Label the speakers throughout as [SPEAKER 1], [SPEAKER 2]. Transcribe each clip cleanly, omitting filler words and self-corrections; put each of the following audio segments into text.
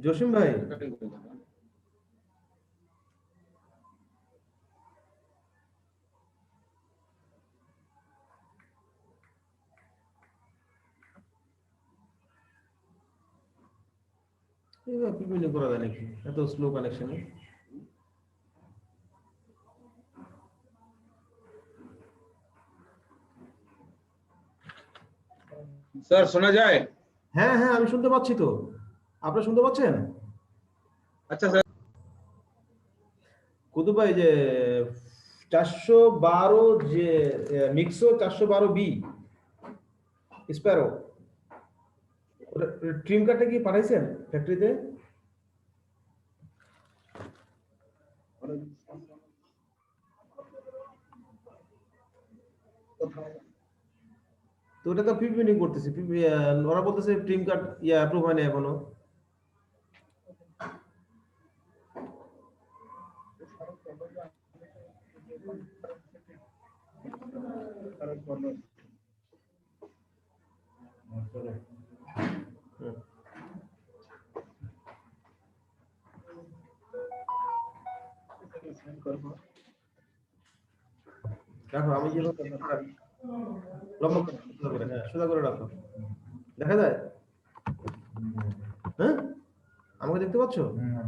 [SPEAKER 1] জসিম ভাই, পিপিএল করা যায় নাকি? এত স্লো কানেকশন।
[SPEAKER 2] স্যার শোনা যায়?
[SPEAKER 1] হ্যাঁ হ্যাঁ, আমি শুনতে পাচ্ছি তো। আপনি শুনতে পাচ্ছেন?
[SPEAKER 2] আচ্ছা স্যার।
[SPEAKER 1] কুতুব ভাই, যে 412 যে মিক্সো 412 বি স্প্যারো, ট্রিম কাটটা কি পাঠাইছেন ফ্যাক্টরিতে? তো ওটা তো প্রিমিটিং করতেছি, ওরা বলতেছে ট্রিম কাট অ্যাপ্রুভ হয় না এখনো। রাখো, আমি যে লম্বা করে, সোজা করে, হ্যাঁ সোজা করে রাখো। দেখা যায়? হ্যাঁ, আমাকে দেখতে পাচ্ছ?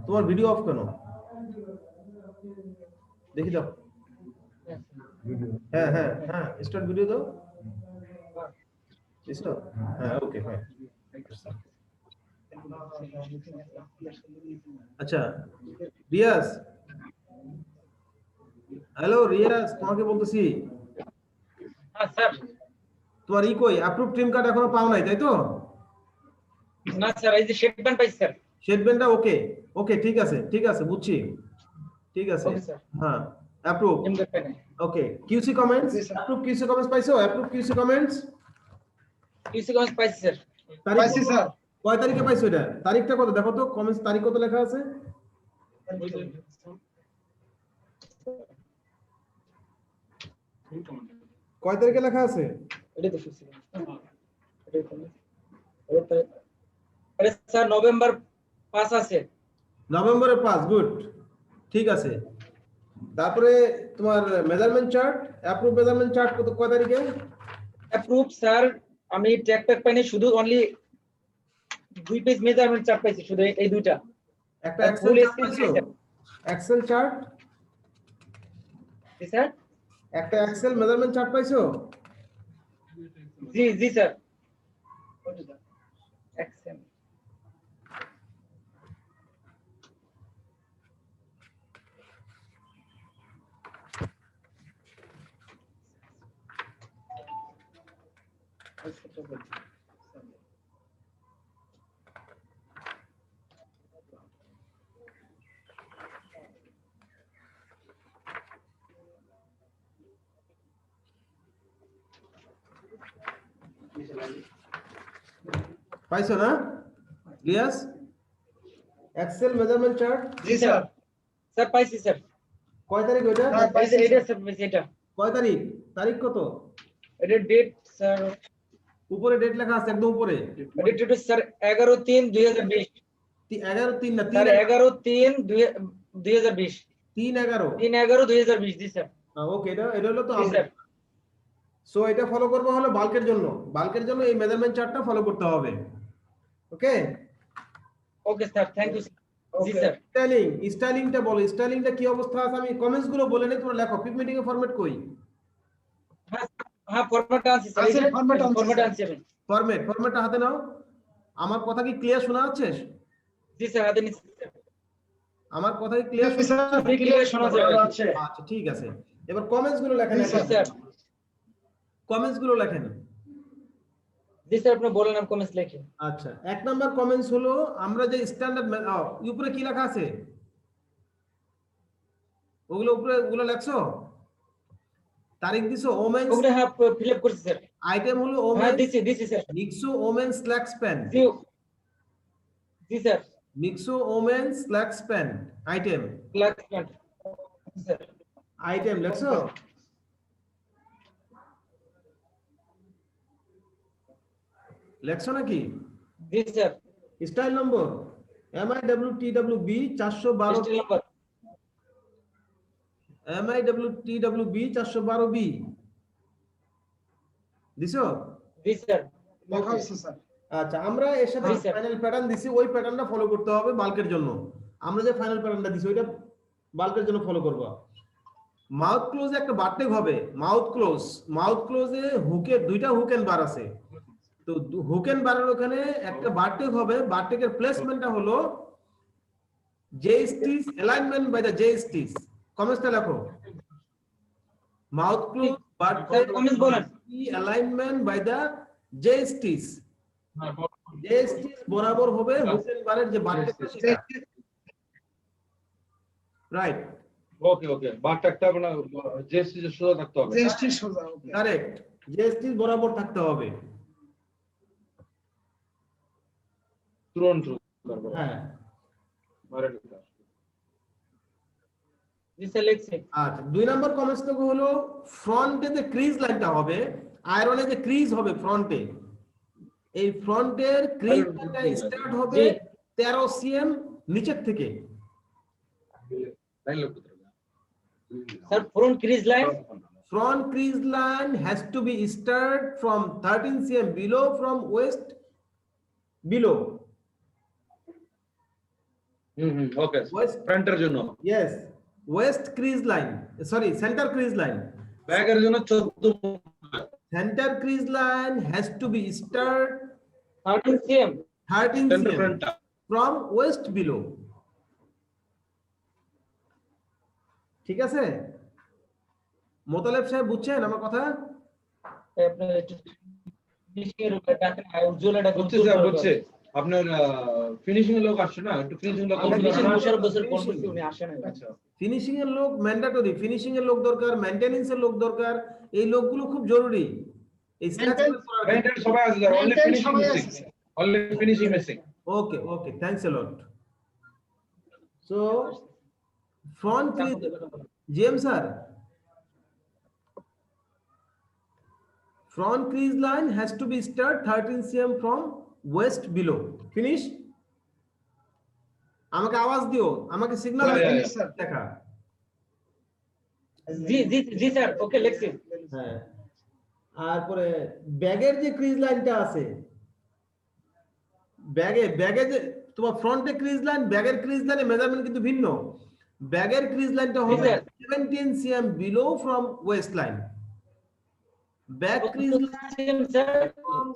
[SPEAKER 1] তোমার ভিডিও অফ কেন? দেখি দাও। হ্যাঁ হ্যাঁ হ্যাঁ, স্টার্ট ভিডিও দাও। স্টার্ট, হ্যাঁ ওকে ফাইন। আচ্ছা রিয়াজ, হ্যালো রিয়াজ, তোমাকে বলতেছি।
[SPEAKER 3] হ্যাঁ স্যার।
[SPEAKER 1] তোমার কই অ্যাপ্রুভ ট্রিম কার্ড এখনো পাও নাই, তাই তো?
[SPEAKER 3] না স্যার, এই যে শেড ব্যান্ড পাইছি স্যার।
[SPEAKER 1] শেড ব্যান্ডটা ওকে, ওকে ঠিক আছে ঠিক আছে, বুঝছি, ঠিক আছে।
[SPEAKER 3] Okay sir.
[SPEAKER 1] হ্যাঁ অ্যাপ্রুভ,
[SPEAKER 3] ট্রিম কাট পাই নাই।
[SPEAKER 1] Okay. QC comments, approve QC comments পাইছো? Approve QC comments
[SPEAKER 3] QC comments পাইছি স্যার।
[SPEAKER 1] পাইছি স্যার। কয় তারিখে পাইছো এটা? তারিখটা কত দেখো তো, কমেন্টস তারিখ কত লেখা আছে? কয় তারিখে লেখা আছে?
[SPEAKER 3] এটা তো কিউসি আরে স্যার নভেম্বর 5 আছে।
[SPEAKER 1] নভেম্বরের 5, গুড, ঠিক আছে। তারপরে তোমার measurement chart, approve measurement chart কত, কয় তারিখে?
[SPEAKER 3] অ্যাপ্রুভ স্যার, আমি ট্র্যাক প্যাক পাইনি, শুধু অনলি 2 পেজ মেজারমেন্ট চার্ট পাইছি, শুধু এই দুইটা।
[SPEAKER 1] একটা
[SPEAKER 3] আর
[SPEAKER 1] এক্সেল
[SPEAKER 3] ফুল
[SPEAKER 1] চার্ট
[SPEAKER 3] স্ক্রিন
[SPEAKER 1] পাইছো?
[SPEAKER 3] স্যার।
[SPEAKER 1] এক্সেল চার্ট,
[SPEAKER 3] জি স্যার।
[SPEAKER 1] একটা এক্সেল মেজারমেন্ট চার্ট পাইছো?
[SPEAKER 3] জি জি স্যার। এক্সেল
[SPEAKER 1] পাইছো না রিয়াজ? Excel measurement chart?
[SPEAKER 3] জি স্যার। স্যার পাইছি স্যার।
[SPEAKER 1] কয় তারিখ ওইটা?
[SPEAKER 3] এটা স্যার পাইছি এটা।
[SPEAKER 1] কয় তারিখ? তারিখ কত?
[SPEAKER 3] এটা ডেট স্যার,
[SPEAKER 1] উপরে ডেট লেখা আছে একদম উপরে।
[SPEAKER 3] Date sir 11/3/2020।
[SPEAKER 1] 11/3 না,
[SPEAKER 3] স্যার 11/3/2020।
[SPEAKER 1] 3/11।
[SPEAKER 3] 3/11/2020 জি স্যার।
[SPEAKER 1] ওকে, এটা হলো তো
[SPEAKER 3] জি স্যার।
[SPEAKER 1] সো এটা ফলো করবো হলো বাল্কের জন্য। বাল্কের জন্য এই মেজারমেন্ট চার্টটা ফলো করতে হবে। Okay
[SPEAKER 3] okay sir, thank you. জি স্যার।
[SPEAKER 1] স্টাইলিংটা বলো, স্টাইলিংটা কি অবস্থা আছে? আমি কমেন্টস গুলো বলে নেই, তোমরা লেখো। পিপ মিটিং এর ফরম্যাট কই?
[SPEAKER 3] হ্যাঁ হ্যাঁ, ফরম্যাট আনছি স্যার। এই যে ফরম্যাট আনছি আমি।
[SPEAKER 1] ফরম্যাটটা হাতে নাও। আমার কথা কি ক্লিয়ার শোনা যাচ্ছে?
[SPEAKER 3] জি স্যার, হাতে নিচ্ছি স্যার।
[SPEAKER 1] আমার কথা কি ক্লিয়ার শোনা যাচ্ছে?
[SPEAKER 3] ক্লিয়ার শোনা যাচ্ছে।
[SPEAKER 1] আচ্ছা ঠিক আছে, এবার কমেন্টস গুলো লেখেন।
[SPEAKER 3] জি স্যার।
[SPEAKER 1] কমেন্টস গুলো লেখেন।
[SPEAKER 3] জি স্যার, আপনি বলেন, আমি কমেন্টস লিখি।
[SPEAKER 1] আচ্ছা, এক নাম্বার কমেন্টস হলো, আমরা যে স্ট্যান্ডার্ড উপরে কি লেখা আছে ওগুলো উপরে, ওগুলো লেখছো? তারিখ দিছো? ওমেন্স
[SPEAKER 3] ওগুলো হ্যাঁ ফিল আপ করছি স্যার।
[SPEAKER 1] আইটেম হলো
[SPEAKER 3] হ্যাঁ
[SPEAKER 1] ওমেন্স
[SPEAKER 3] দিছি sir.
[SPEAKER 1] Mixo women's slack span.
[SPEAKER 3] জি জি sir.
[SPEAKER 1] Mixo women's slack span item.
[SPEAKER 3] Black pant sir.
[SPEAKER 1] Item লেখছো? লেখছো নাকি?
[SPEAKER 3] জি sir.
[SPEAKER 1] Style number MIWTWB 412
[SPEAKER 3] style number
[SPEAKER 1] MIWTWB 412B দিছো?
[SPEAKER 3] জি স্যার
[SPEAKER 4] লেখা হয়েছে স্যার।
[SPEAKER 1] আচ্ছা, আমরা এর সাথে
[SPEAKER 3] জি, স্যার।
[SPEAKER 1] ফাইনাল প্যাটার্ন দিছি, ওই প্যাটার্নটা ফলো করতে হবে বাল্কের জন্য। আমরা যে ফাইনাল প্যাটার্নটা দিছি ওইটা বাল্কের জন্য ফলো করব। মাউথ ক্লোজে একটা বারটেক হবে, মাউথ ক্লোজে হুকের দুইটা হুক এন্ড বার আছে। তো হুক এন্ড বারের ওখানে একটা বারটেক হবে, বারটেকের প্লেসমেন্টটা হলো J stitch alignment by the J stitch. কমেন্টটা লেখো, মাউথ ক্লোজ বারটেক
[SPEAKER 3] কমেন্টস বলেন।
[SPEAKER 1] Alignment by the J stitch. J stitch বরাবর হবে হুক এন্ড বারের যে বারটেকটা সেটা। রাইট,
[SPEAKER 2] ওকে ওকে বারটাকটা আপনার জেএসটি যে সোজা থাকতে হবে।
[SPEAKER 4] জিএসটি সোজা, ওকে।
[SPEAKER 1] কারেক্ট, জে স্টিচ বরাবর থাকতে হবে।
[SPEAKER 2] তুরন্ত করব।
[SPEAKER 1] হ্যাঁ,
[SPEAKER 3] জি স্যার লিখছি।
[SPEAKER 1] আচ্ছা, 2 নম্বর কমেন্টস হলো ফ্রন্টে যে ক্রিজ লাইনটা হবে, আয়রনে যে ক্রিজ হবে ফ্রন্টে, এই ফ্রন্টের ক্রিজ লাইনটা স্টার্ট হবে 13 সিএম নিচের থেকে।
[SPEAKER 2] লাইন লোক
[SPEAKER 3] sir front crease line
[SPEAKER 1] Front crease line has to be start from 13 cm below from waist below.
[SPEAKER 2] Okay
[SPEAKER 1] Waist,
[SPEAKER 2] ফ্রন্টের জন্য
[SPEAKER 1] yes, waist crease line. Sorry, center crease line.
[SPEAKER 2] ব্যাকের জন্য 14
[SPEAKER 1] Center crease line has to be start
[SPEAKER 3] 13 CM
[SPEAKER 1] 13
[SPEAKER 2] centre
[SPEAKER 1] cm
[SPEAKER 2] ফ্রন্টটা
[SPEAKER 1] from waist below. ঠিক আছে? মোতালেব সাহেব বুঝছেন আমার কথা?
[SPEAKER 3] আপনার ফিনিশিং এর উপরে ডাকেন উজ্জ্বলটা
[SPEAKER 2] বুঝছে স্যার বুঝছে। আপনার ফিনিশিং এর লোক আসছে না, একটু ফিনিশিং লোক
[SPEAKER 3] আমরা
[SPEAKER 2] আসছে
[SPEAKER 3] ফিনিশিং
[SPEAKER 2] না।
[SPEAKER 3] বছর বছর কোন করছি উনি আসে না।
[SPEAKER 2] আচ্ছা
[SPEAKER 1] ফিনিশিং এর লোক ম্যান্ডেটরি, ফিনিশিং এর লোক দরকার, মেইনটেনেন্স এর লোক দরকার, এই লোকগুলো খুব জরুরি এই
[SPEAKER 2] মেইনটেইন সবাই আছে স্যার, অনলি
[SPEAKER 4] Maintain
[SPEAKER 2] ফিনিশিং
[SPEAKER 4] সবাই
[SPEAKER 2] মিসিং,
[SPEAKER 4] আছে।
[SPEAKER 2] Only finishing missing.
[SPEAKER 1] Okay okay, thanks a lot. So front crease, GM sir, front crease line has to be start 13 cm from waist below. Finish? আমাকে আওয়াজ দিও, আমাকে signal
[SPEAKER 2] Yeah.
[SPEAKER 1] দেখা।
[SPEAKER 3] জি জি জি sir okay লিখছি।
[SPEAKER 1] হ্যাঁ, আর পরে ব্যাগের যে ক্রিজ লাইনটা আছে, ব্যাগে যে তোমার ফ্রন্টে ক্রিজ লাইন, ব্যাগের ক্রিজ লাইনের মেজারমেন্ট কিন্তু ভিন্ন। ব্যাগের ক্রিজ লাইনটা হবে 17 cm below from waist line. Back crease line
[SPEAKER 3] sir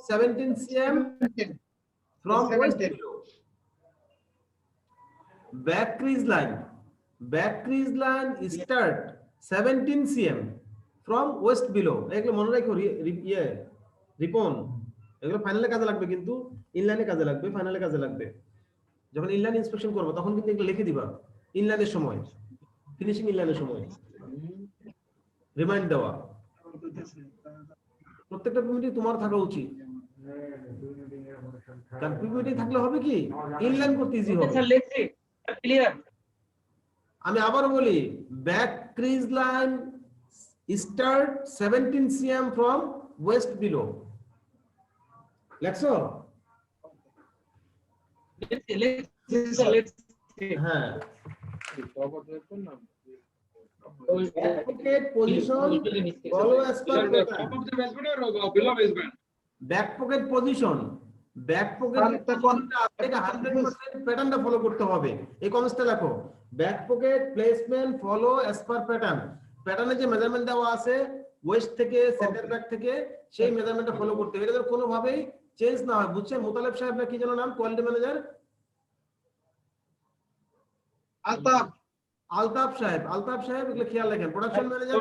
[SPEAKER 1] 17 cm from waist
[SPEAKER 4] 17.
[SPEAKER 1] below. Back crease line start 17 cm from waist below. এগুলো মনে রাখো, রিপন, এগুলো ফাইনালে কাজে লাগবে, কিন্তু ইনলাইনে কাজে লাগবে, ফাইনালে কাজে লাগবে। যখন ইনলাইন ইন্সপেকশন করবে তখন কিন্তু এগুলো লিখে দিবা ইনলাইনের সময়, ফিনিশিং ইনলাইনের সময় রিমাইন্ড দেওয়া। প্রত্যেকটা পিপিটি তোমার থাকা উচিত, কারণ পিপিটি থাকলে হবে কি ইনলাইন করতে ইজি হবে।
[SPEAKER 3] স্যার লিখছি ক্লিয়ার।
[SPEAKER 1] আমি আবারও বলি, back crease line start 17 cm from waist below. লেখছো?
[SPEAKER 3] লিখছি স্যার লিখছি।
[SPEAKER 1] হ্যাঁ, pocket position follow as per pattern. Back pocket position, back pocket এটা 100% প্যাটার্নটা ফলো করতে হবে। এই কমেন্টসটা লেখো, back pocket placement follow as per pattern. প্যাটার্নে যে মেজারমেন্ট দেওয়া আছে ওয়েস্ট থেকে সেন্টার ব্যাক থেকে, সেই মেজারমেন্টটা ফলো করতে হবে। এটা যেন কোনোভাবেই চেঞ্জ না হয়, বুঝছেন? মুতালেব সাহেব না কি যেন নাম, কোয়ালিটি ম্যানেজার
[SPEAKER 4] আলতাফ,
[SPEAKER 1] আলতাফ সাহেব এগুলো খেয়াল রাখেন। প্রোডাকশন ম্যানেজার,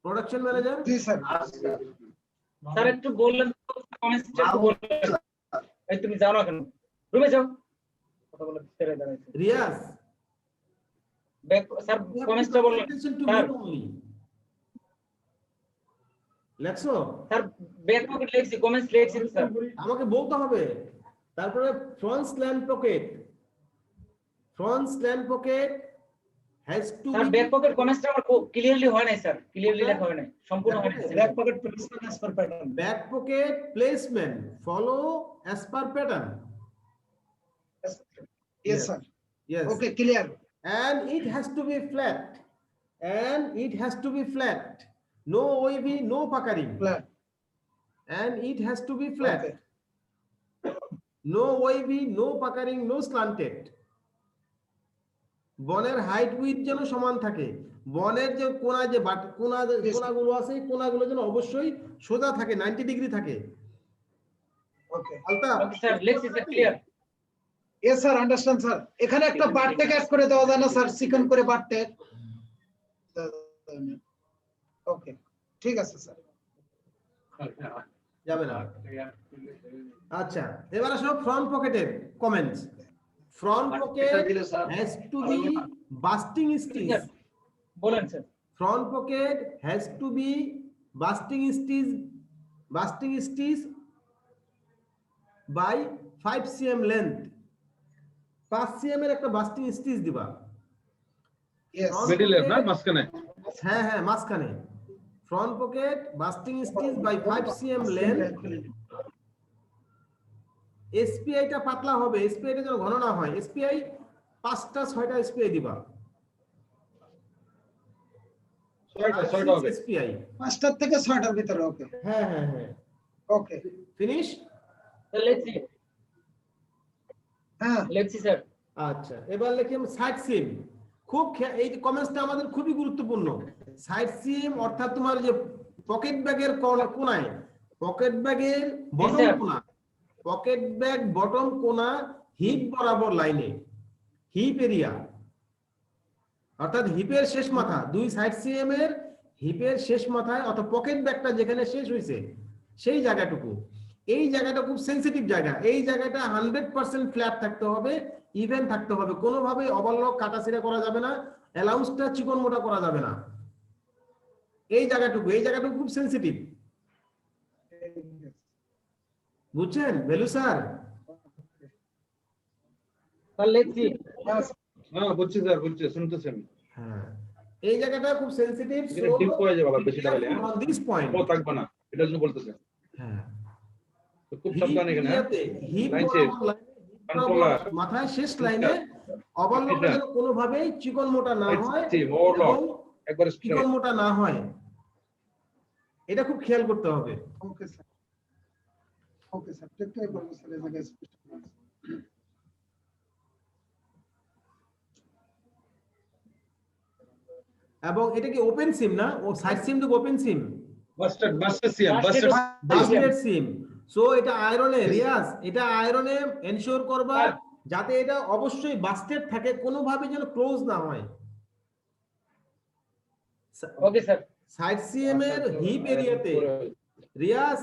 [SPEAKER 1] প্রোডাকশন ম্যানেজার
[SPEAKER 4] জি স্যার।
[SPEAKER 3] স্যার একটু বললেন কমেন্টস একটু বললেন। এই তুমি যাও না কেন, রুমে যাও, কথা বলে ছেড়ে দাঁড়াইছে।
[SPEAKER 1] রিয়াজ,
[SPEAKER 3] ব্যাক স্যার কমেন্টসটা বললেন। স্যার
[SPEAKER 1] লেখছো?
[SPEAKER 3] স্যার ব্যাক পকেট লিখছি, কমেন্টস লিখছি স্যার।
[SPEAKER 1] আমাকে বলতে হবে। তারপরে front slant pocket has to
[SPEAKER 3] sir
[SPEAKER 1] be
[SPEAKER 3] back pocket কমেন্টসটা আমার ক্লিয়ারলি হয় নাই স্যার, ক্লিয়ারলি লেখা হয় নাই, সম্পূর্ণ হয় নাই
[SPEAKER 4] Back pocket placement as per pattern.
[SPEAKER 1] back pocket placement follow as per pattern.
[SPEAKER 4] Yes,
[SPEAKER 1] Yes.
[SPEAKER 4] sir.
[SPEAKER 1] Yes.
[SPEAKER 4] Okay, clear.
[SPEAKER 1] And it has to be flat. And it has to be flat. No wavy, no puckering.
[SPEAKER 4] Flat.
[SPEAKER 1] And it has to be flat.
[SPEAKER 4] Okay.
[SPEAKER 1] No wavy, no puckering, no slanted. বনের height with যেন সমান থাকে, বনের যে কোণা যে কোণাগুলো আছে কোণাগুলো যেন অবশ্যই সোজা থাকে, 90 ডিগ্রি থাকে।
[SPEAKER 4] Okay.
[SPEAKER 1] Altaf,
[SPEAKER 3] okay sir, let's sir clear.
[SPEAKER 4] Yes, sir. Understand, sir. এখানে একটা বার টেক অ্যাড করে দেওয়া যায় না স্যার, সিকন করে বার টেক। ওকে, ঠিক আছে স্যার।
[SPEAKER 1] যাবে না। আচ্ছা, এবার আসো ফ্রন্ট পকেটের comments. Front pocket has to be busting stitch.
[SPEAKER 3] বলেন sir.
[SPEAKER 1] Front pocket has to be busting stitch by 5 cm length. 5 cm এর একটা বাস্টিং স্টিচ দিবা।
[SPEAKER 4] Yes.
[SPEAKER 2] মিডলে না মাঝখানে?
[SPEAKER 1] হ্যাঁ হ্যাঁ, মাঝখানে। Front pocket basting stitch by 5 cm length. SPI টা পাতলা হবে, এসপিআই টা যেন ঘন না হয়। এসপিআই 5টা 6টা এসপিআই দিবা।
[SPEAKER 2] 6টা হবে।
[SPEAKER 1] এসপিআই
[SPEAKER 4] 5টার থেকে 6টার ভিতরে। ওকে,
[SPEAKER 1] হ্যাঁ হ্যাঁ হ্যাঁ,
[SPEAKER 4] ওকে,
[SPEAKER 1] ফিনিশ।
[SPEAKER 3] লেটস সি,
[SPEAKER 4] হ্যাঁ,
[SPEAKER 3] লেটস সি স্যার।
[SPEAKER 1] আচ্ছা, এবার লিখি আমরা সাইড সিম। এই কমেন্টসটা আমাদের খুবই গুরুত্বপূর্ণ। সাইড সিম অর্থাৎ তোমার যে পকেট ব্যাগের কোণায়, পকেট ব্যাগের বটম
[SPEAKER 3] স্যার।
[SPEAKER 1] কোণা, পকেট ব্যাগ বটম কোণা হিপ বরাবর লাইনে, হিপ এরিয়া অর্থাৎ হিপের শেষ মাথা, 2 সাইড সিএম এর হিপের শেষ মাথায় অর্থাৎ পকেট ব্যাগটা যেখানে শেষ হয়েছে সেই জায়গাটুকু, এই জায়গাটা খুব সেনসিটিভ জায়গা। এই জায়গাটা 100% ফ্ল্যাট থাকতে হবে, ইভেন থাকতে হবে, কোনোভাবে ওভারলক কাটাছিড়া করা যাবে না, অ্যালাউন্সটা চিকন মোটা করা যাবে না। এই জায়গাটুকু খুব সেনসিটিভ, বুঝছেন value sir?
[SPEAKER 3] Sir let's see.
[SPEAKER 2] হ্যাঁ বুঝছি স্যার, বুঝছি, শুনতেছি আমি।
[SPEAKER 1] হ্যাঁ, এই জায়গাটা খুব সেনসিটিভ।
[SPEAKER 2] এখানে ডিপ হয়ে যাবে আবার বেশি লাগালে।
[SPEAKER 1] অন দিস পয়েন্ট
[SPEAKER 2] ও থাকবে না, এটার জন্য বলতেছে।
[SPEAKER 1] হ্যাঁ,
[SPEAKER 2] তো খুব সাবধান এখানে।
[SPEAKER 1] হিপ
[SPEAKER 2] লাইন শেষ, কন্ট্রোলার,
[SPEAKER 1] মাথায় শেষ লাইনে ওভারলক যেন কোনোভাবেই চিকন মোটা না হয়,
[SPEAKER 2] ওভারলক একবার
[SPEAKER 1] চিকন মোটা না হয়, এটা খুব খেয়াল করতে হবে।
[SPEAKER 4] ওকে স্যার, ওকে স্যার, ঠিকঠাক বলবো স্যার, এই জায়গায় স্পেশাল।
[SPEAKER 1] এবং এটা কি ওপেন সিম না? ও সাইড সিম তো ওপেন সিম,
[SPEAKER 2] বাস্টার সিএম,
[SPEAKER 1] বাস্টেড সিম। সো এটা আয়রনে রিয়াজ, এটা আয়রনে এনশিওর করবা যাতে এটা অবশ্যই বাস্টেড থাকে, কোনোভাবে যেন ক্লোজ না হয়।
[SPEAKER 3] Okay sir.
[SPEAKER 1] সাইড সিএম এর হিপ এরিয়াতে Riaz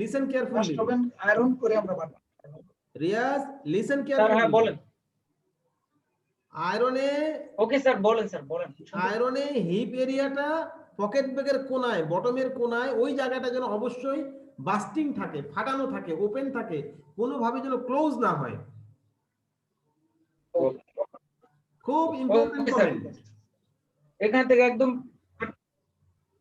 [SPEAKER 1] listen carefully,
[SPEAKER 4] first oven iron করে আমরা বানাবো।
[SPEAKER 1] রিয়াজ লিসেন
[SPEAKER 3] স্যার হ্যাঁ
[SPEAKER 1] কেয়ারফুলি।
[SPEAKER 3] বলেন।
[SPEAKER 1] আয়রনে,
[SPEAKER 3] ওকে স্যার বলেন, স্যার বলেন।
[SPEAKER 1] আয়রনে হিপ এরিয়াটা পকেট ব্যাগের কোণায়, বটমের কোণায়, ওই জায়গাটা যেন অবশ্যই বাস্টিং থাকে, ফাটানো থাকে, ওপেন থাকে, কোনোভাবে যেন ক্লোজ না হয়। খুব ইম্পর্টেন্ট
[SPEAKER 3] Okay, sir.
[SPEAKER 1] পয়েন্ট।
[SPEAKER 3] এখান থেকে একদম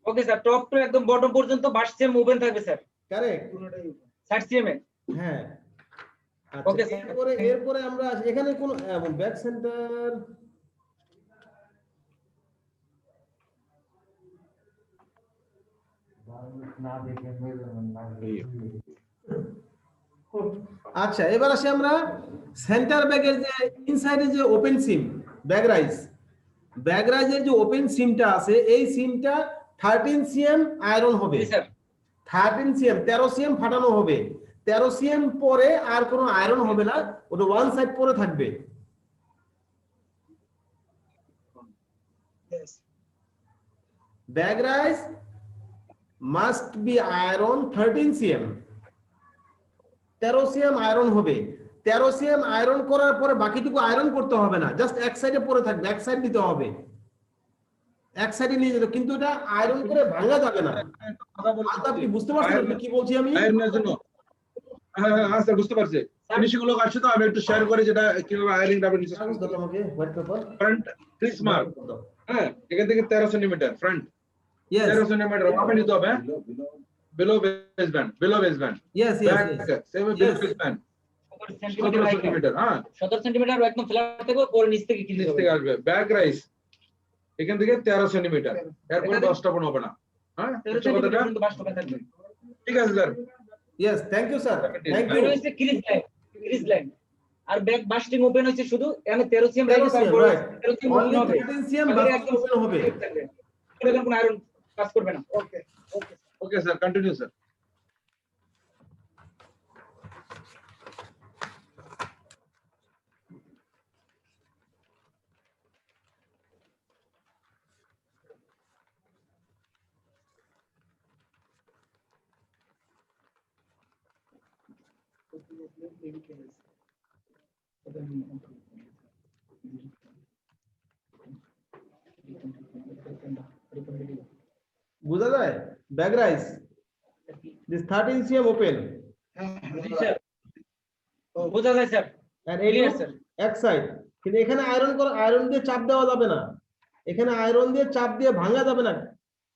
[SPEAKER 3] ওকে স্যার, টপ টু একদম বটম পর্যন্ত বাস সিএম ওপেন থাকবে স্যার,
[SPEAKER 1] কারেক্ট,
[SPEAKER 4] পুরোটাই
[SPEAKER 3] সাইড সিএম এ।
[SPEAKER 1] হ্যাঁ।
[SPEAKER 3] Okay,
[SPEAKER 1] আচ্ছা,
[SPEAKER 3] sir.
[SPEAKER 1] এরপরে আমরা এখানে কোন ব্যাক সেন্টার, আচ্ছা এবার আসি আমরা সেন্টার ব্যাগের যে ইনসাইডে যে ওপেন সিম, ব্যাগ রাইজের যে ওপেন সিমটা আছে, এই সিমটা 13 সিএম আয়রন হবে,
[SPEAKER 3] জি স্যার।
[SPEAKER 1] 13 সিএম, 13 সিএম ফাটানো হবে। 13 সিএম পরে আর কোনো আয়রন হবে না, ওটা ওয়ান সাইড পরে থাকবে।
[SPEAKER 4] Yes.
[SPEAKER 1] Bag rise must be iron 13 cm, 13 cm iron হবে। 13 cm আয়রন করার পরে বাকিটুকু আয়রন করতে হবে না, জাস্ট এক সাইডে পরে থাকবে, এক সাইড দিতে হবে, এক সাইডে নিয়ে যেতে, কিন্তু এটা আয়রন করে ভাঙা যাবে না।
[SPEAKER 2] কথা বলছি,
[SPEAKER 1] আপনি বুঝতে পারছেন কি বলছি আমি?
[SPEAKER 2] আয়রনের জন্য। হ্যাঁ হ্যাঁ স্যার বুঝতে পারছি। ফিনিশিং লোক আসছে তো আমি একটু শেয়ার করে যেটা কিভাবে আয়ারিং ডাবল
[SPEAKER 1] কাগজ দাও আমাকে white paper
[SPEAKER 2] front Chris mark হ্যাঁ এখান থেকে 13 সেন্টিমিটার ফ্রন্ট
[SPEAKER 1] ইয়েস
[SPEAKER 2] 13 সেন্টিমিটার মাপে নিতে হবে below base band
[SPEAKER 1] yes
[SPEAKER 2] back
[SPEAKER 1] yes
[SPEAKER 2] same below base band 17 centimetre হ্যাঁ
[SPEAKER 3] 17 সেন্টিমিটার একদম ফ্ল্যাট থেকে পরে নিচ থেকে
[SPEAKER 2] নিচ থেকে আসবে ব্যাক রাইস এখান থেকে 13 সেন্টিমিটার এরপর 10টা পণ হবে না হ্যাঁ
[SPEAKER 3] 13 সেন্টিমিটার পর্যন্ত বাস হবে থাকবে।
[SPEAKER 2] ঠিক আছে sir
[SPEAKER 1] yes thank you sir thank
[SPEAKER 3] আর
[SPEAKER 1] ইউ
[SPEAKER 3] হচ্ছে ক্রিজ লাইন আর ব্যাক বাস্টিং ওপেন হচ্ছে শুধু এখানে 13 সিএম
[SPEAKER 1] 13
[SPEAKER 3] রাখবে
[SPEAKER 1] cm,
[SPEAKER 3] তারপর
[SPEAKER 1] right.
[SPEAKER 3] 13 সিএম
[SPEAKER 1] Only
[SPEAKER 3] ওপেন হবে
[SPEAKER 1] 13 cm
[SPEAKER 3] তাহলে
[SPEAKER 1] বাস
[SPEAKER 3] একদম
[SPEAKER 1] open হবে।
[SPEAKER 3] এখানে কোনো আয়রন কাজ করবে না।
[SPEAKER 4] Okay okay
[SPEAKER 2] okay sir continue sir
[SPEAKER 1] বুঝা যায় back rise this 13 cm open
[SPEAKER 3] ji sir বোঝা যায় sir
[SPEAKER 1] and
[SPEAKER 3] Clear,
[SPEAKER 1] area
[SPEAKER 3] sir.
[SPEAKER 1] এক সাইড কিন্তু এখানে আয়রন দিয়ে চাপ দেওয়া যাবে না, এখানে আয়রন দিয়ে চাপ দিয়ে ভাঙা যাবে না,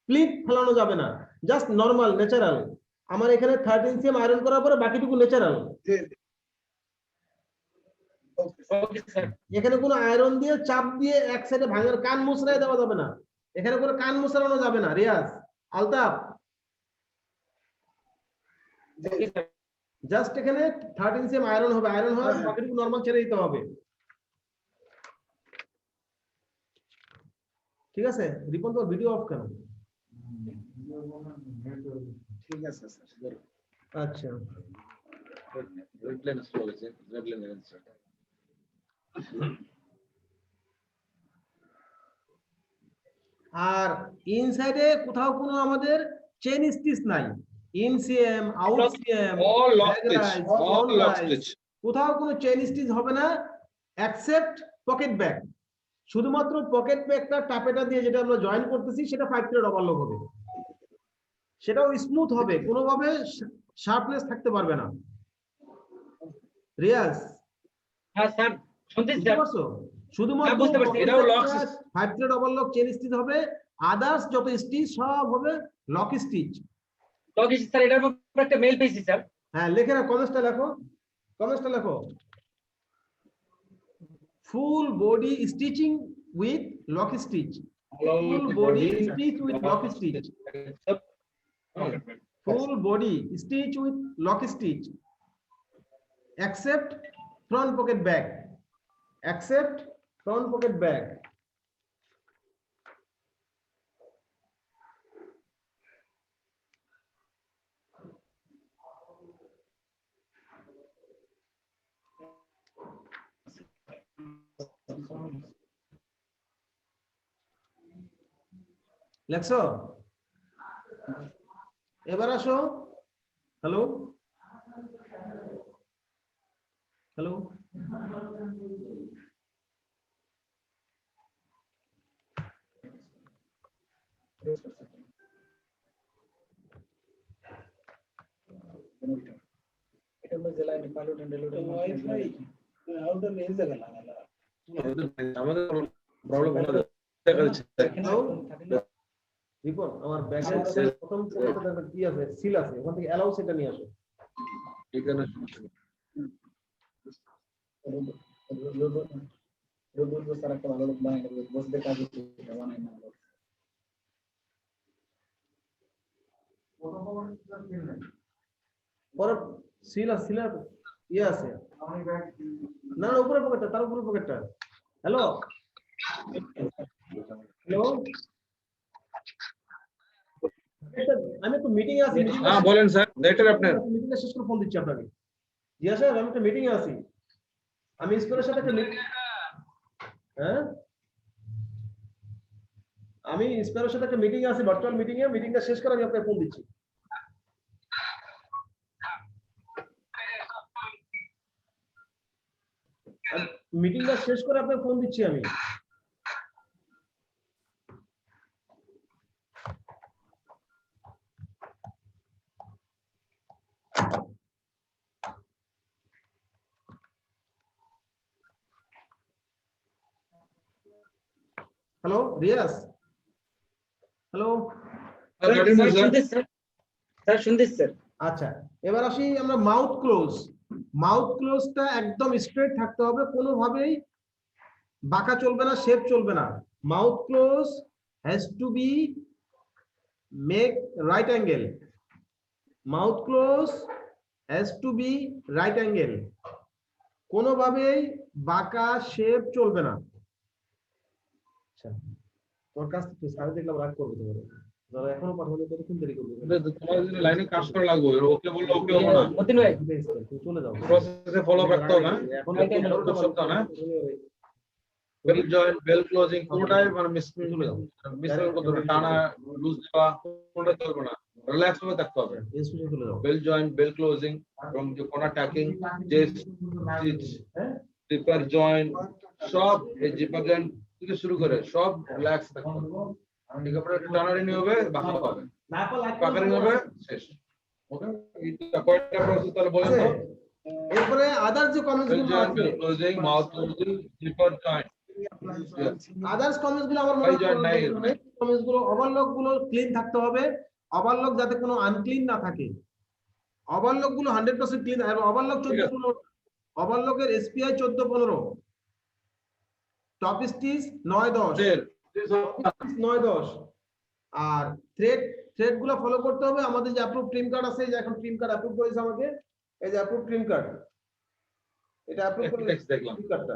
[SPEAKER 1] প্লিট ফেলানো যাবে না, জাস্ট নরমাল ন্যাচারাল। আমার এখানে 13 cm আয়রন করার পরে বাকিটুকু ন্যাচারাল।
[SPEAKER 4] জি ওকে
[SPEAKER 3] ওকে স্যার
[SPEAKER 1] এখানে কোনো আয়রন দিয়ে চাপ দিয়ে এক সাইডে ভাঙার কান মুচড়াই দেওয়া যাবে না, এখানে কোনো কান মুচড়ানো যাবে না। Riaz Altaf
[SPEAKER 3] okay sir
[SPEAKER 1] just এখানে 13 cm আয়রন হবে, আয়রন হওয়ার বাকিটুকু নরমাল ছেড়ে দিতে হবে। ঠিক আছে রিপন, তোর ভিডিও অফ কেন?
[SPEAKER 4] ঠিক আছে স্যার
[SPEAKER 1] আচ্ছা
[SPEAKER 2] রেড লাইন স্লো হয়েছে রেড লাইন স্যার
[SPEAKER 1] আর ইনসাইডে কোথাও কোনো আমাদের চেইন স্টিচ নাই, in CM out CM
[SPEAKER 2] all lock stitch all lock stitch
[SPEAKER 1] কোথাও কোনো চেইন স্টিচ হবে না এক্সেপ্ট পকেট ব্যাগ। শুধুমাত্র পকেট ব্যাগটা টাপেটা দিয়ে যেটা আমরা জয়েন করতেছি সেটা 5 থ্রেড ওভারলক হবে, সেটাও স্মুথ হবে, কোনোভাবে শার্পনেস থাকতে পারবে না। রিয়াজ
[SPEAKER 3] হ্যাঁ স্যার শুনতেছি
[SPEAKER 1] বুঝতে
[SPEAKER 3] স্যার
[SPEAKER 1] পারছো? শুধুমাত্র
[SPEAKER 3] হ্যাঁ, বুঝতে পারছি,
[SPEAKER 2] এটাও lock stitch।
[SPEAKER 1] 5 thread overlock chain stitch হবে, আদার্স যত স্টিচ সব হবে লক স্টিচ।
[SPEAKER 3] ওকে স্যার এটার উপর একটা মেল পেয়েছি স্যার
[SPEAKER 1] হ্যাঁ লেখে না, কমেন্টটা লেখো, কমেন্টটা লেখো। Full body stitching with lock stitch, full body stitch with lock stitch, full body stitch with lock stitch except front pocket bag, except front pocket bag। লেখছো? এবার আসো, হ্যালো হ্যালো
[SPEAKER 3] এটা হলো জেলা pilot and railway
[SPEAKER 4] wifi outer এই জায়গা লাগালা
[SPEAKER 2] আমাদের problem হলো দেখা যাচ্ছে
[SPEAKER 1] হ্যালো রিপন, আমার ব্যাগে প্রথম পকেটে কি আছে, সিল আছে, ওখান থেকে অ্যালাউ সেটা নিয়ে আসো।
[SPEAKER 2] এখানে
[SPEAKER 3] রোবট স্যার একটা ভালো লোক বানাই দেবে বসে কাজ বানাই না
[SPEAKER 1] পরে সিল আছে, সিল ইয়ে আছে না, উপরে পকেটটা, তার উপরে পকেটটা। হ্যালো হ্যালো আমি একটু মিটিং এ আছি,
[SPEAKER 2] হ্যাঁ বলেন স্যার লেটার আপনার
[SPEAKER 1] মিটিংটা শেষ করে ফোন দিচ্ছি আপনাকে। জিয়া স্যার আমি একটা মিটিং এ আছি, আমি স্কুলের সাথে একটা হ্যাঁ আমি স্পেয়ারের সাথে একটা মিটিং এ আছি, ভার্চুয়াল মিটিং এ, মিটিংটা শেষ করে আমি আপনাকে ফোন দিচ্ছি। মিটিংটা শেষ করে আপনাকে ফোন দিচ্ছি আমি। Hello Riaz, hello.
[SPEAKER 3] স্যার শুনতেছি স্যার, স্যার শুনতেছি স্যার।
[SPEAKER 1] আচ্ছা, এবার আসি আমরা মাউথ ক্লোজ। মাউথ ক্লোজটা একদম স্ট্রেট থাকতে হবে, কোনোভাবেই বাঁকা চলবে না, শেপ চলবে না। Mouth close has to be make right angle. Mouth close has to be right angle, কোনোভাবেই বাঁকা শেপ চলবে না। আচ্ছা, তোর কাছ থেকে স্যার দেখলাম রাগ করবে তোমার, যারা এখনো পাঠাবে ততক্ষণ দেরি করবে।
[SPEAKER 2] তোমার যদি লাইনে কাজ করা লাগবে, ওকে বললে ওকে হবে না,
[SPEAKER 3] মতিন ভাই
[SPEAKER 1] তুমি চলে যাও,
[SPEAKER 2] প্রসেসে ফলো রাখতে হবে।
[SPEAKER 1] এখন
[SPEAKER 2] সপ্তাহ না বেল জয়েন্ট, বেল ক্লোজিং পুরোটাই মানে মিস করতে হবে, টানা লুজ দেওয়া কোনটা চলবে না, রিল্যাক্স ভাবে থাকতে হবে।
[SPEAKER 1] ইনস্টিটিউশন চলে যাও।
[SPEAKER 2] বেল জয়েন্ট, বেল ক্লোজিং এবং যে কোনা ট্যাকিং, যে জিপার জয়েন্ট, সব এই জিপার জয়েন্ট থেকে শুরু করে সব রিল্যাক্স থাকতে হবে। ঠিক আছে, একটা টানারিনি হবে, বাঁকা হবে, পাকারিনি হবে, শেষ। ওকে, এটা কয়টা প্রসেস তাহলে বলেন তো?
[SPEAKER 1] এরপরে আদার যে কমেন্টস
[SPEAKER 2] বেল
[SPEAKER 1] গুলো
[SPEAKER 2] জয়েন্ট,
[SPEAKER 1] আছে,
[SPEAKER 2] বেল closing, mouth closing, zipper joint,
[SPEAKER 1] others comments গুলো আমার মনে
[SPEAKER 2] এই জয়েন্ট নাই
[SPEAKER 1] হয় কমেন্টস গুলো, ওভারলক গুলো ক্লিন থাকতে হবে, ওভারলক যাতে কোনো আনক্লিন না থাকে। ওভারলক গুলো 100% ক্লিন, আর ওভারলক 14-15, ওভারলকের এসপিআই 14-15, টপ স্টিচ 9-10, 9-10, আর থ্রেড গুলো ফলো করতে হবে। আমাদের যে অ্যাপ্রুভ ট্রিম কার্ড আছে, যে এখন ট্রিম কার্ড অ্যাপ্রুভ করেছে আমাকে, এই যে অ্যাপ্রুভ ট্রিম কার্ড, এটা অ্যাপ্রুভ করে
[SPEAKER 2] দেখলাম।
[SPEAKER 1] ট্রিম কার্ডটা,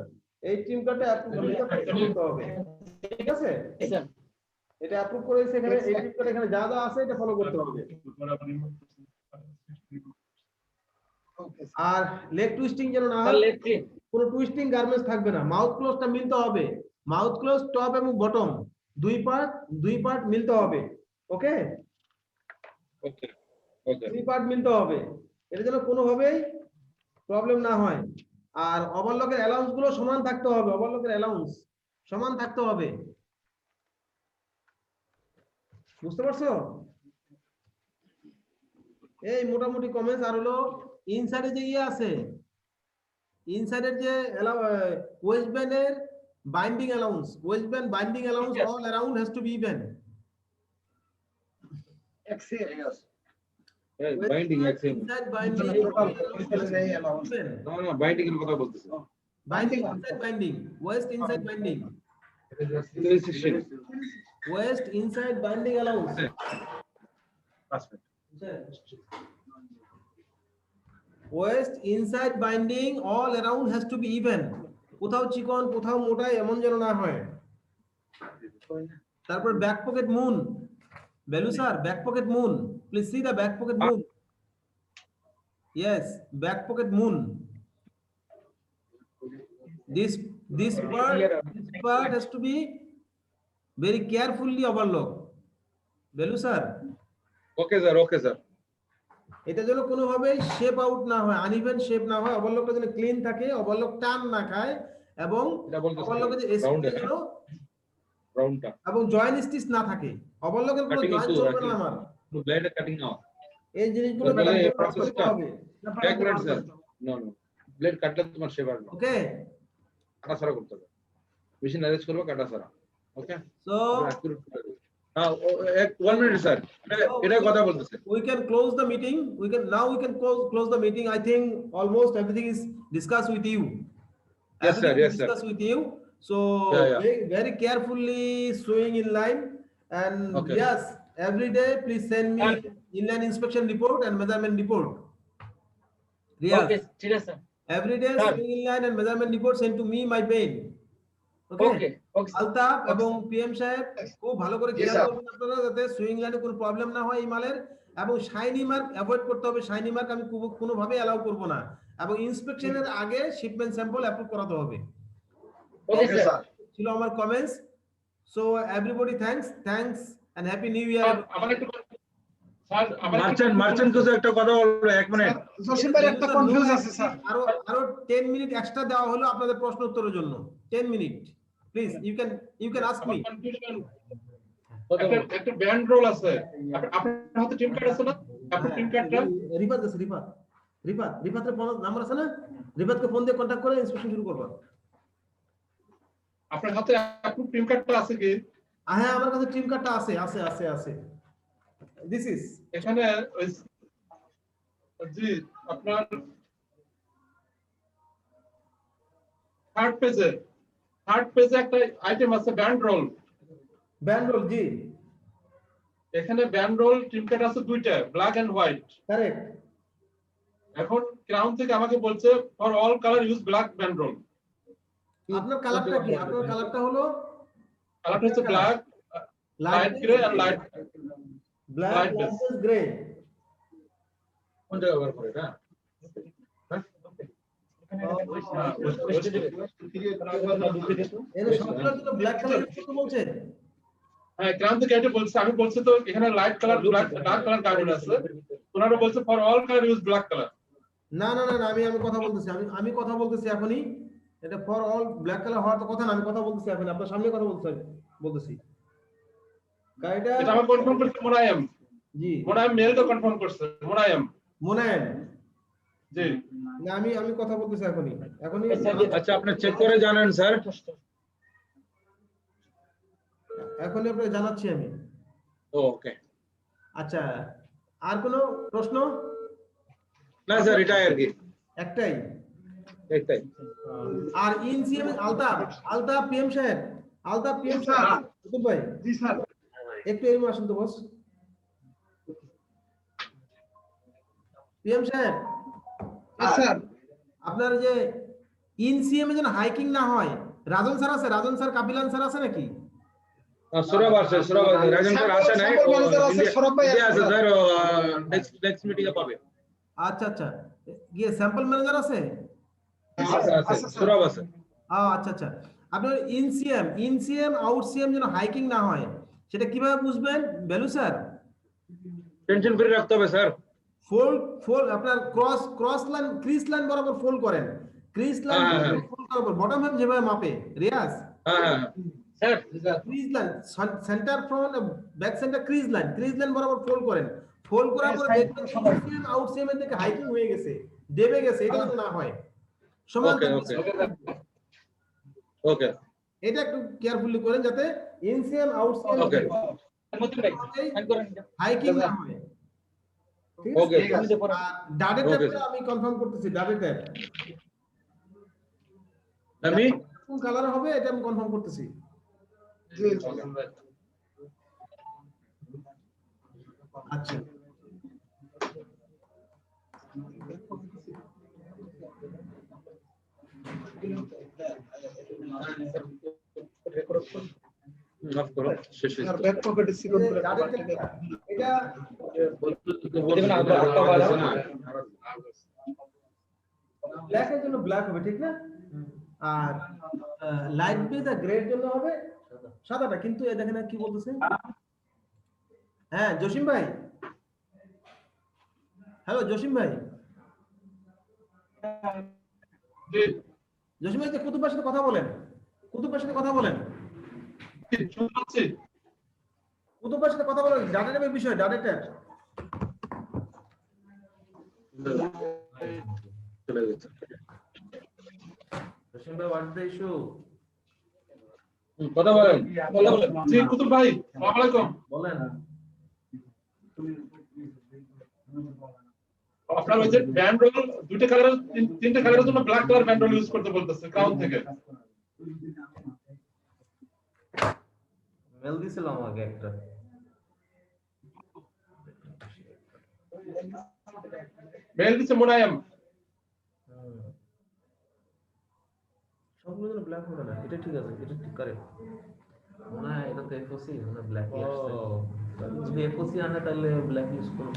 [SPEAKER 1] এই ট্রিম কার্ডটা অ্যাপ্রুভ করতে হবে, ঠিক আছে?
[SPEAKER 3] স্যার
[SPEAKER 1] এটা অ্যাপ্রুভ করেছে, এখানে এই ট্রিম কার্ড এখানে যা যা আছে এটা ফলো করতে হবে। আর লেগ টুইস্টিং যেন না
[SPEAKER 3] স্যার
[SPEAKER 1] হয়,
[SPEAKER 3] লেট্রিন
[SPEAKER 1] কোনো টুইস্টিং গার্মেন্টস থাকবে না। মাউথ ক্লোজটা মিলতে হবে, মাউথ ক্লোজ টপ এবং বটম দুই পার্ট মিলতে হবে। ওকে,
[SPEAKER 2] ওকে ওকে,
[SPEAKER 1] দুই পার্ট মিলতে হবে, এটা যেন কোনোভাবেই প্রবলেম না হয়। আর ওভারলকের অ্যালাউন্স গুলো সমান থাকতে হবে, ওভারলকের অ্যালাউন্স সমান থাকতে হবে, বুঝতে পারছো? এই মোটামুটি কমেন্টস। আর হলো ইনসাইডে যে ইয়ে আছে, ইনসাইডের যে ওয়েস্ট ব্যান্ডের binding allowance, waist band binding allowance all around has to be even.
[SPEAKER 2] Binding এক্সেম
[SPEAKER 1] ইনসাইড বাইন্ডিং,
[SPEAKER 2] না না, বাইন্ডিং এর কথা বলতেছি।
[SPEAKER 1] Binding inside binding, waist inside binding,
[SPEAKER 2] 316
[SPEAKER 1] waist inside binding allowance. Waist inside binding all around has to be even, কোথাও চিকন কোথাও মোটা এমন যেন না হয়। তারপর back pocket moon, Belu sir back pocket moon, please see the back pocket moon. Yes, back pocket moon. This part has to be very carefully overlooked. Belu sir,
[SPEAKER 2] okay sir, okay sir.
[SPEAKER 1] এটা যেন কোনোভাবেই শেপ আউট না হয়, uneven shape না হয়, ওভারলকটা যেন clean থাকে, overlock টান না খায়, এবং
[SPEAKER 2] এটা বলতেছি
[SPEAKER 1] ওভারলকে যে
[SPEAKER 2] রাউন্ড
[SPEAKER 1] স্টিচ যেন
[SPEAKER 2] রাউন্ডটা
[SPEAKER 1] এবং জয়েন্ট স্টিচ না থাকে, ওভারলকের কোনো
[SPEAKER 2] কাটিং
[SPEAKER 1] জয়েন্ট
[SPEAKER 2] একটু
[SPEAKER 1] চলবে
[SPEAKER 2] রাখি,
[SPEAKER 1] না আমার।
[SPEAKER 2] ব্লেড কাটিং নাও,
[SPEAKER 1] এই জিনিসগুলো
[SPEAKER 2] তাহলে এই
[SPEAKER 1] করতে
[SPEAKER 2] প্রসেসটা
[SPEAKER 1] হবে।
[SPEAKER 2] Back blade sir, no no, blade কাটলে তোমার শেপ আসবে,
[SPEAKER 1] ওকে,
[SPEAKER 2] কাটা ছাড়া করতে হবে, মেশিন অ্যারেঞ্জ করবে কাটা ছাড়া। ওকে,
[SPEAKER 1] সো
[SPEAKER 2] হ্যাঁ, 1 মিনিট স্যার, এটা কথা বলতেছে।
[SPEAKER 1] we can close the meeting. We can close the meeting. I think almost everything is discussed with you.
[SPEAKER 2] Yes, sir.
[SPEAKER 1] Everything
[SPEAKER 2] Yes,
[SPEAKER 1] is
[SPEAKER 2] sir.
[SPEAKER 1] discussed with you. So
[SPEAKER 2] Yeah.
[SPEAKER 1] very carefully sewing in line. And
[SPEAKER 2] Okay.
[SPEAKER 1] yes, every day please send me inline inspection report and measurement report. Yes.
[SPEAKER 3] ওকে ঠিক আছে
[SPEAKER 1] Every day
[SPEAKER 3] Sir.
[SPEAKER 1] sewing in line and measurement report send to me my pain.
[SPEAKER 3] ওকে ওকে
[SPEAKER 1] আলতাফ এবং PM সাহেব খুব ভালো করে
[SPEAKER 4] Yes,
[SPEAKER 1] খেয়াল
[SPEAKER 4] sir.
[SPEAKER 1] করবেন আপনারা, যাতে সুইং লাইনে কোনো প্রবলেম না হয় এই মালের। এবং শাইনি মার্ক অ্যাভয়েড করতে হবে, শাইনি মার্ক আমি কোনোভাবেই অ্যালাউ করব না। এবং ইন্সপেকশনের আগে শিপমেন্ট স্যাম্পল অ্যাপ্রুভ করাতে হবে।
[SPEAKER 3] ওকে স্যার
[SPEAKER 1] ছিল আমার কমেন্টস। So everybody thanks and happy new year.
[SPEAKER 2] Merchant কিছু একটা কথা বলবো, 1 মিনিট।
[SPEAKER 4] জসিম ভাই একটা কনফিউজ আছে স্যার।
[SPEAKER 1] আরো 10 মিনিট এক্সট্রা দেওয়া হলো আপনাদের প্রশ্ন উত্তরের জন্য। 10 minutes please, you can ask me.
[SPEAKER 5] একটা ব্যান্ড রোল আছে, আপনার হাতে টিম কার্ড আছে না? আপনার টিম কার্ডটা
[SPEAKER 1] রিফাতের ফোন নাম্বার আছে না? রিফাতকে ফোন দিয়ে কন্টাক্ট করে ইন্সপেকশন শুরু করবা।
[SPEAKER 5] আপনার হাতে অ্যাপ্রুভ টিম কার্ডটা আছে কি?
[SPEAKER 1] হ্যাঁ আমার কাছে টিম কার্ডটা আছে আছে আছে আছে দিস ইজ
[SPEAKER 5] এখানে ওই জি আপনার থার্ড পেজে একটা আইটেম আছে ব্যান্ড রোল।
[SPEAKER 1] ব্যান্ড রোল জি
[SPEAKER 5] এখানে ব্যান্ড রোল টিম কার্ড আছে দুইটা, ব্ল্যাক এন্ড হোয়াইট।
[SPEAKER 1] কারেক্ট
[SPEAKER 5] এখন ক্রাউন থেকে আমাকে বলছে for all colour use black band roll.
[SPEAKER 1] আপনার কালারটা কি আপনার কালারটা হলো
[SPEAKER 5] কালারটা হচ্ছে ব্ল্যাক, লাইট গ্রে আর light
[SPEAKER 1] black
[SPEAKER 5] light
[SPEAKER 1] light
[SPEAKER 5] base।
[SPEAKER 1] Grey
[SPEAKER 2] কোন জায়গায় ব্যবহার করে এটা?
[SPEAKER 1] এর সবগুলোর জন্য ব্ল্যাক কালার ইউজ করতে বলছে
[SPEAKER 5] হ্যাঁ ক্রাউন থেকে এটা বলছে, আমি বলছি তো এখানে light colour black dark colour card আছে, ওনারা বলছে for all colour use black colour.
[SPEAKER 1] না না না না, আমি কথা বলতেছি আমি কথা বলতেছি এখনই এটা ফর অল ব্ল্যাক কালার হওয়ার তো কথা না আমি কথা বলতেছি এখন আপনার সামনে কথা বলতেছি গাড়িটা
[SPEAKER 5] এটা আমার কনফার্ম করছে মোনায়েম।
[SPEAKER 1] জি
[SPEAKER 5] মোনায়েম মেলটা কনফার্ম করছে মোনায়েম।
[SPEAKER 1] মোনায়েম
[SPEAKER 5] জি
[SPEAKER 1] না আমি কথা বলতেছি এখনই
[SPEAKER 2] আচ্ছা আপনি চেক করে জানেন স্যার।
[SPEAKER 1] এখনই আপনাকে জানাচ্ছি আমি
[SPEAKER 2] ওকে
[SPEAKER 1] আচ্ছা আর কোনো প্রশ্ন
[SPEAKER 2] না স্যার এটাই আর কি
[SPEAKER 1] একটাই
[SPEAKER 2] একটাই।
[SPEAKER 1] আর ইনসিএম আলতাফ পিএম সাহেব কুতুব ভাই
[SPEAKER 4] জি স্যার
[SPEAKER 1] একটু এর আসুন তো বস পিএম সাহেব
[SPEAKER 4] স্যার
[SPEAKER 1] আপনার যে ইনসিএম এ যেন হাইকিং না হয় রাজন স্যার কাপিলান স্যার আছে নাকি
[SPEAKER 2] সৌরভ আছে রাজন স্যার আসে নাই
[SPEAKER 4] সম্পর্ক manager আছে, সৌরভ ভাই আছে,
[SPEAKER 2] আছে
[SPEAKER 4] স্যার।
[SPEAKER 2] স্যার নেক্সট মিটিং এ পাবে।
[SPEAKER 1] আচ্ছা গিয়ে স্যাম্পল ম্যানেজার আছে
[SPEAKER 2] আছে সৌরভ আছে।
[SPEAKER 1] আচ্ছা আপনার ইনসিএম আউটসিএম যেন হাইকিং না হয় সেটা কিভাবে বুঝবেন বেলু স্যার
[SPEAKER 2] টেনশন ফ্রি রাখতে হবে স্যার।
[SPEAKER 1] ফোল্ড আপনার ক্রস লাইন ক্রিজ লাইন বরাবর ফোল্ড করেন ক্রিজ লাইন ফোল্ড করার পর বটম হেম যেভাবে মাপে রিয়াজ
[SPEAKER 2] হ্যাঁ
[SPEAKER 3] sir
[SPEAKER 1] crease line centre front back centre crease line বরাবর ফোল্ড করেন ফোল্ড করার পরে দেখবেন ইনসিএম আউটসিএম এর দিকে হাইকিং হয়ে গেছে দেবে গেছে এটা যেন না হয় সমান
[SPEAKER 2] ওকে
[SPEAKER 1] এটা একটু কেয়ারফুলি করেন যাতে ইনসিএম আউটসিএম
[SPEAKER 2] ওকে
[SPEAKER 3] মতন ভাই সাইন করেন
[SPEAKER 1] হাইকিং না হয় ঠিক
[SPEAKER 2] ওকে
[SPEAKER 1] আছে ডাটা ট্যাবটা আমি কনফার্ম করতেছি ডাটা ট্যাব
[SPEAKER 2] আমি
[SPEAKER 1] কোন কালার হবে এটা আমি কনফার্ম করতেছি
[SPEAKER 4] জি
[SPEAKER 1] আচ্ছা
[SPEAKER 2] মাফ করো শেষ
[SPEAKER 4] স্যার ব্যাক পকেটে সিকিউর করে
[SPEAKER 1] ডাটা ট্যাবটা এটা ব্ল্যাক এর জন্য ব্ল্যাক হবে ঠিক না আর লাইট বেজ আর গ্রে এর জন্য হবে সাদাটা কিন্তু এই দেখেন কি বলতেছে হ্যাঁ জসিম ভাই হ্যালো জসিম ভাই
[SPEAKER 5] জি
[SPEAKER 1] জসিম ভাই কুতুব ভাইয়ের সাথে কথা বলেন কুতুব ভাইয়ের সাথে কথা বলেন
[SPEAKER 5] শুনতে পাচ্ছি।
[SPEAKER 1] কুতুব ভাইয়ের সাথে কথা বলেন ডাটা ট্যাবের বিষয় ডাটা ট্যাব
[SPEAKER 2] চলে গেছে।
[SPEAKER 1] জসিম ভাই হোয়াট দ্য ইস্যু
[SPEAKER 2] কথা বলেন
[SPEAKER 5] জি কুতুব ভাই আসসালামু আলাইকুম।
[SPEAKER 1] বলেন
[SPEAKER 5] আপনার ওই যে ব্যান্ড রোল দুইটা কালার তিনটা কালারের জন্য black colour band roll use করতে বলতেছে ক্রাউন থেকে।
[SPEAKER 1] মেল দিছিলাম আগে একটা
[SPEAKER 5] মেল দিচ্ছে মোনায়েম।
[SPEAKER 1] সবগুলো যেন ব্ল্যাক হবে না এটা ঠিক আছে এটা ঠিক করে না এটা তো এফওসি মানে ব্ল্যাক আসছে যদি এফওসি আনে তাহলে ব্ল্যাক ইউজ করব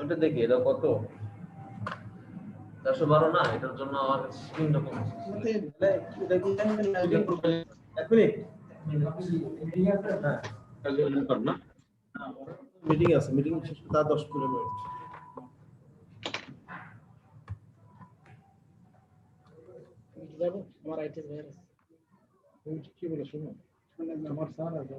[SPEAKER 1] ওটা দেখি এটা কত 412 না এটার জন্য আমার স্ক্রিনটা কম আছে এটা কি এক মিনিট
[SPEAKER 2] না
[SPEAKER 1] মিটিং আছে মিটিং শেষ করতে 10-15 মিনিট
[SPEAKER 3] যাবো আমার আইটিএস ভাইরাস
[SPEAKER 4] কি বলে শুনো আমার স্যার আছে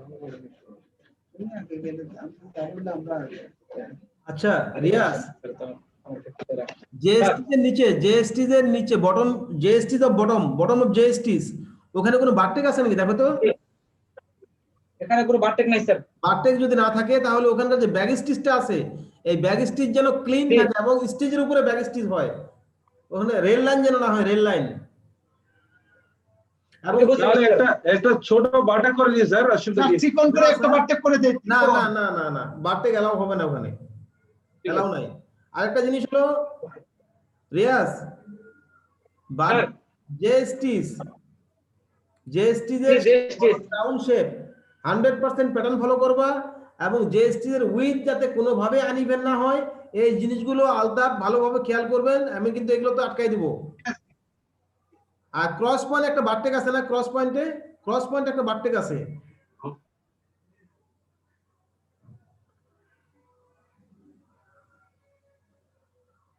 [SPEAKER 1] আচ্ছা রিয়াজ জেএসটি এর নিচে, জেএসটি এর নিচে bottom, JST of bottom of JST, ওখানে কোনো বারটেক আছে নাকি দেখো তো।
[SPEAKER 3] এখানে কোনো বারটেক নাই স্যার।
[SPEAKER 1] বারটেক যদি না থাকে তাহলে ওখানকার যে ব্যাগ স্টিচটা আছে, এই ব্যাগ স্টিচ যেন ক্লিন
[SPEAKER 3] ঠিক।
[SPEAKER 1] থাকে এবং স্টিচের উপরে ব্যাগ স্টিচ হয়, ওখানে রেল লাইন যেন না হয়, রেল লাইন। এবং
[SPEAKER 3] ওকে, বুঝতে
[SPEAKER 2] তাহলে
[SPEAKER 3] পারছি।
[SPEAKER 2] একটা ছোট বাটা করে দিই স্যার, অসুবিধা
[SPEAKER 4] স্যার
[SPEAKER 2] কি?
[SPEAKER 4] চিকন করে একটা বারটেক করে দেন।
[SPEAKER 1] না না না না না বারটেক এলাও হবে না ওখানে, এলাও নাই। আরেকটা জিনিস হলো রিয়াজ,
[SPEAKER 3] হ্যাঁ।
[SPEAKER 1] জেএসটিস
[SPEAKER 3] জি,
[SPEAKER 1] এর
[SPEAKER 3] JSTs
[SPEAKER 1] round shape 100% pattern follow করবা, এবং জেএসটি এর উইথ যাতে কোনোভাবে আনইভেন না হয়, এই জিনিসগুলো আলতাপ ভালোভাবে খেয়াল করবেন। আমি কিন্তু এগুলো তো আটকাই দিব। আর ক্রস পয়েন্ট একটা বারটেক আছে না, ক্রস পয়েন্ট একটা বারটেক আছে।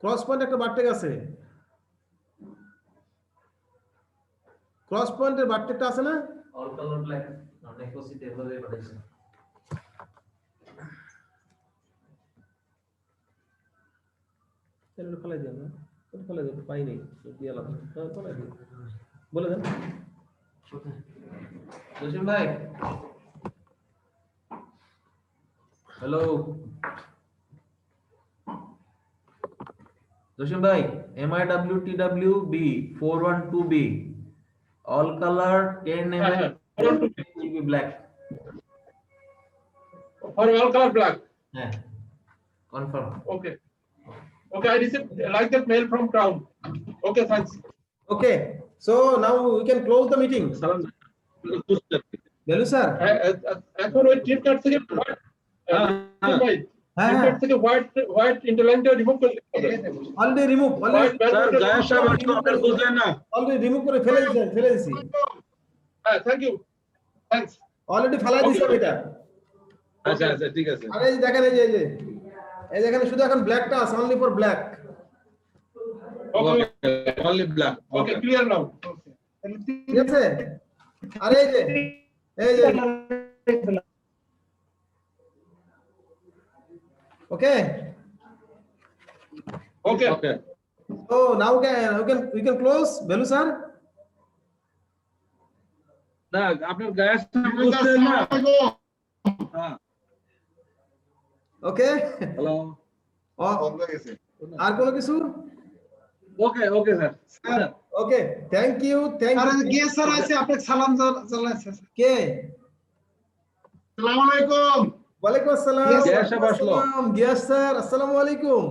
[SPEAKER 1] ক্রস পয়েন্ট একটা বারটেক আছে, ক্রস পয়েন্টের বারটেকটা আছে না।
[SPEAKER 6] all color black অনেক কোসি টেবলে পাঠাইছে
[SPEAKER 1] তাহলে ফেলাই দিও না, ফেলাই দিও, পাই নাই দিয়ে আলাদা, ফেলাই দিও, বলে দেন।
[SPEAKER 6] জসিম ভাই, হ্যালো জসিম ভাই, MIWTWB 412B all color 10 mm will be black.
[SPEAKER 5] For all color black.
[SPEAKER 6] হ্যাঁ confirm.
[SPEAKER 5] Okay. Okay, I received like that mail from Crown. Okay, thanks.
[SPEAKER 1] Okay, so now we can close the meeting.
[SPEAKER 2] সালাম
[SPEAKER 1] বেলু sir,
[SPEAKER 5] এখন ওই টিপ card থেকে
[SPEAKER 1] হ্যাঁ হ্যাঁ
[SPEAKER 5] টিপ থেকে white ইন্টারলাইনটা remove করতে হবে।
[SPEAKER 1] অলরেডি রিমুভ,
[SPEAKER 2] স্যার গায়ের সাহেব আসলো, আপনারা বুঝলেন না?
[SPEAKER 1] অলরেডি রিমুভ করে ফেলে দিছি,
[SPEAKER 5] হ্যাঁ, থ্যাংক ইউ, থ্যাংকস।
[SPEAKER 1] অলরেডি ফেলাই দিছি আমি এটা।
[SPEAKER 2] আচ্ছা আচ্ছা ঠিক আছে।
[SPEAKER 1] আরে এই যে দেখেন, এই যে এখানে শুধু এখন ব্ল্যাকটা আছে, only for black.
[SPEAKER 5] Okay,
[SPEAKER 2] only black.
[SPEAKER 5] Okay, clear now.
[SPEAKER 1] ঠিক আছে, আরে এই যে okay,
[SPEAKER 5] okay,
[SPEAKER 2] okay
[SPEAKER 1] so now we can close Belu sir.
[SPEAKER 2] না আপনার গায়ের সাহেব বুঝলেন না? হ্যাঁ
[SPEAKER 1] ওকে,
[SPEAKER 2] হ্যালো
[SPEAKER 1] আর কোনো কিছু?
[SPEAKER 2] Okay okay sir.
[SPEAKER 1] Okay, thank you
[SPEAKER 4] আর গিয়ে স্যার আছে, আপনাকে সালাম জানাচ্ছি।
[SPEAKER 1] কে?
[SPEAKER 4] আসসালামু আলাইকুম।
[SPEAKER 1] ওয়ালাইকুম আসসালাম।
[SPEAKER 2] গিয়াস সাহেব আসলো।
[SPEAKER 1] গিয়াস স্যার, আসসালামু আলাইকুম।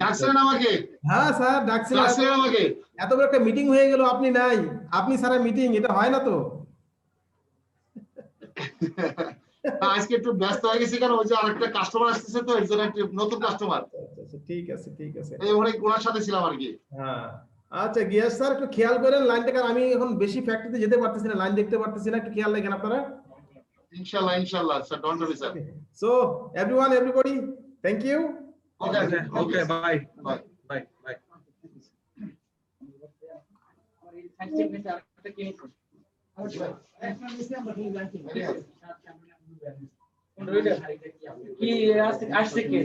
[SPEAKER 4] ডাকছেন আমাকে?
[SPEAKER 1] হ্যাঁ স্যার ডাকছিলাম।
[SPEAKER 4] ডাকছেন আমাকে?
[SPEAKER 1] এত বড় একটা মিটিং হয়ে গেল, আপনি নাই, আপনি সারা মিটিং, এটা হয় না তো।
[SPEAKER 4] আজকে একটু ব্যস্ত হয়ে গেছি, কারণ ওই যে আরেকটা কাস্টমার আসতেছে, তো একজন একটা নতুন কাস্টমার,
[SPEAKER 1] আচ্ছা, ঠিক আছে ঠিক আছে।
[SPEAKER 4] এই ওনার সাথে ছিলাম আর কি।
[SPEAKER 1] হ্যাঁ আচ্ছা গিয়াস স্যার, একটু খেয়াল করেন লাইনটা, কারণ আমি এখন বেশি ফ্যাক্টরিতে যেতে পারতেছি না, লাইন দেখতে পারতেছি না, একটু খেয়াল রাখেন আপনারা।
[SPEAKER 4] ইনশাআল্লাহ ইনশাআল্লাহ sir, don't worry sir.
[SPEAKER 1] So everybody thank you.
[SPEAKER 2] Okay bye
[SPEAKER 4] bye.
[SPEAKER 2] Bye bye.
[SPEAKER 3] কি আসছে কে?